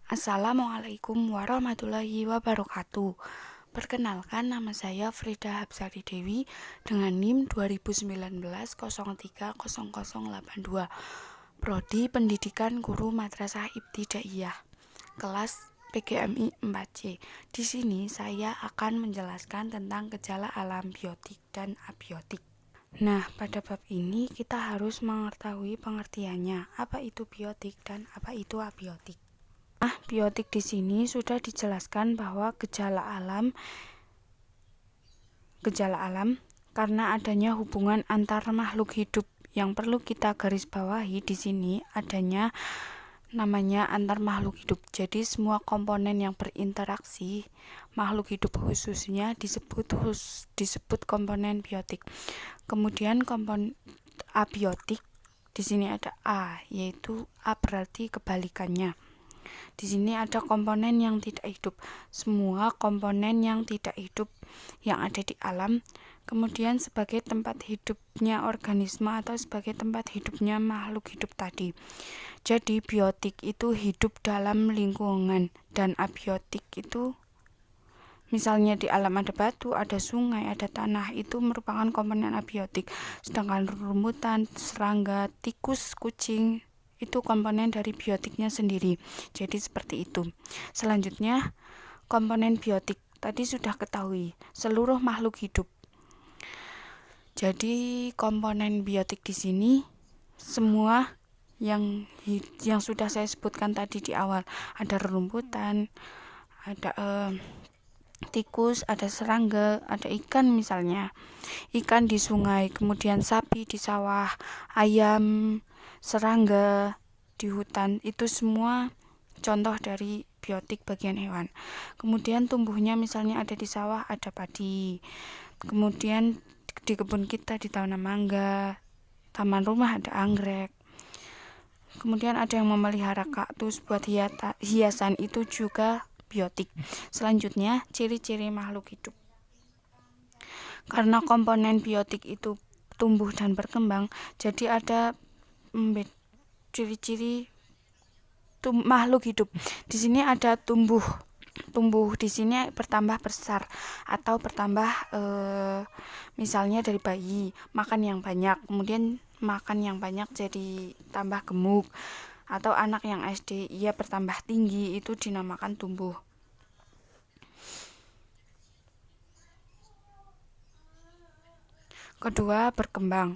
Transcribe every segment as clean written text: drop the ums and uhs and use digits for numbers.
Assalamualaikum warahmatullahi wabarakatuh. Perkenalkan, nama saya Frida Hapsari Dewi dengan NIM 2019 030082, Prodi Pendidikan Guru Madrasah Ibtidaiyah, kelas PGMI 4C. Di sini saya akan menjelaskan tentang gejala alam biotik dan abiotik. Nah, pada bab ini kita harus mengetahui pengertiannya, apa itu biotik dan apa itu abiotik. Nah, biotik di sini sudah dijelaskan bahwa gejala alam karena adanya hubungan antar makhluk hidup. Yang perlu kita garis bawahi di sini adanya namanya antar makhluk hidup. Jadi semua komponen yang berinteraksi makhluk hidup khususnya disebut komponen biotik. Kemudian komponen abiotik di sini ada A, yaitu A berarti kebalikannya. Di sini ada komponen yang tidak hidup. Semua komponen yang tidak hidup yang ada di alam, kemudian sebagai tempat hidupnya organisme atau sebagai tempat hidupnya makhluk hidup tadi. Jadi biotik itu hidup dalam lingkungan, dan abiotik itu misalnya di alam ada batu, ada sungai, ada tanah, itu merupakan komponen abiotik. Sedangkan rumputan, serangga, tikus, kucing itu komponen dari biotiknya sendiri. Jadi seperti itu. Selanjutnya, komponen biotik tadi sudah ketahui, seluruh makhluk hidup. Jadi komponen biotik di sini semua yang sudah saya sebutkan tadi di awal. Ada rumputan, ada tikus, ada serangga, ada ikan misalnya. Ikan di sungai, kemudian sapi di sawah, ayam, serangga di hutan, itu semua contoh dari biotik bagian hewan. Kemudian tumbuhnya misalnya ada di sawah, ada padi. Kemudian di kebun kita ditanam mangga, taman rumah ada anggrek. Kemudian ada yang memelihara kaktus buat hiasan, itu juga biotik. Selanjutnya, ciri-ciri makhluk hidup. Karena komponen biotik itu tumbuh dan berkembang, jadi ada ciri-ciri makhluk hidup. Di sini ada tumbuh di sini bertambah besar atau bertambah misalnya dari bayi makan yang banyak, kemudian makan yang banyak jadi tambah gemuk, atau anak yang SD ia bertambah tinggi, itu dinamakan tumbuh. Kedua, berkembang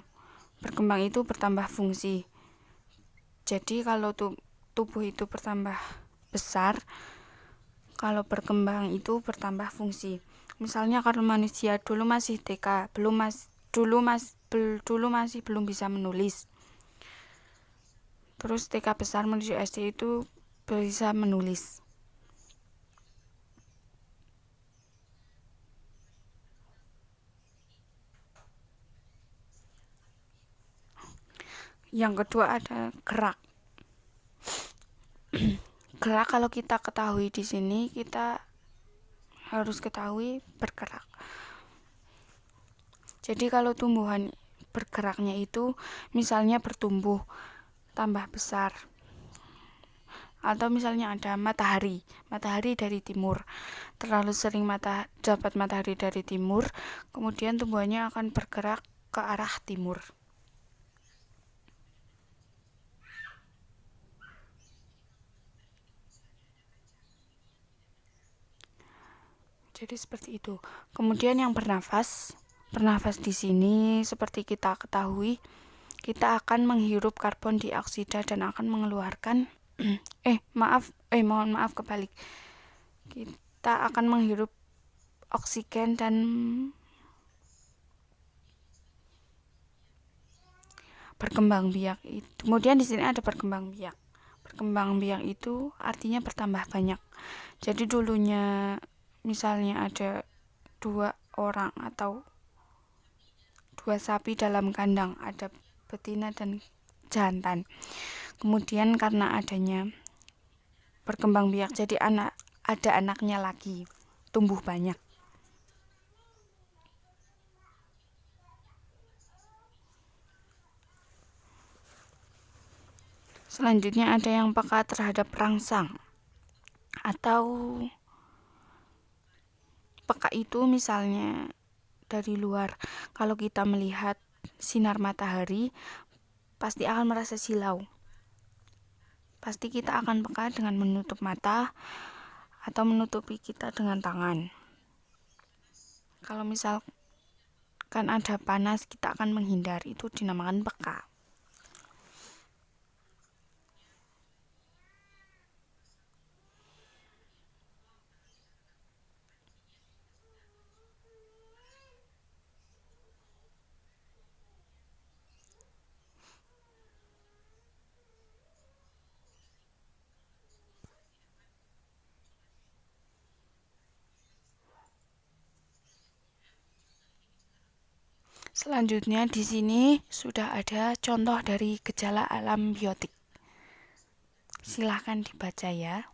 itu bertambah fungsi. Jadi kalau tubuh itu bertambah besar, kalau berkembang itu bertambah fungsi. Misalnya kalau manusia dulu masih TK, dulu masih belum bisa menulis. Terus TK besar menuju SD itu bisa menulis. Yang kedua ada gerak. Gerak kalau kita ketahui di sini, kita harus ketahui bergerak. Jadi kalau tumbuhan bergeraknya itu misalnya bertumbuh tambah besar, atau misalnya ada matahari dari timur, terlalu sering dapat matahari dari timur, kemudian tumbuhannya akan bergerak ke arah timur. Jadi seperti itu. Kemudian yang bernafas di sini seperti kita ketahui, kita akan menghirup karbon dioksida dan akan mengeluarkan mohon maaf kebalik. Kita akan menghirup oksigen dan berkembang biak. Kemudian di sini ada berkembang biak. Berkembang biak itu artinya bertambah banyak. Jadi dulunya misalnya ada 2 orang atau 2 sapi dalam kandang, ada betina dan jantan. Kemudian karena adanya berkembang biak, jadi ada anaknya lagi, tumbuh banyak. Selanjutnya ada yang peka terhadap rangsang. Atau peka itu misalnya dari luar, kalau kita melihat sinar matahari pasti akan merasa silau. Pasti kita akan peka dengan menutup mata atau menutupi kita dengan tangan. Kalau misalkan ada panas, kita akan menghindar, itu dinamakan peka. Selanjutnya di sini sudah ada contoh dari gejala alam biotik. Silahkan dibaca ya.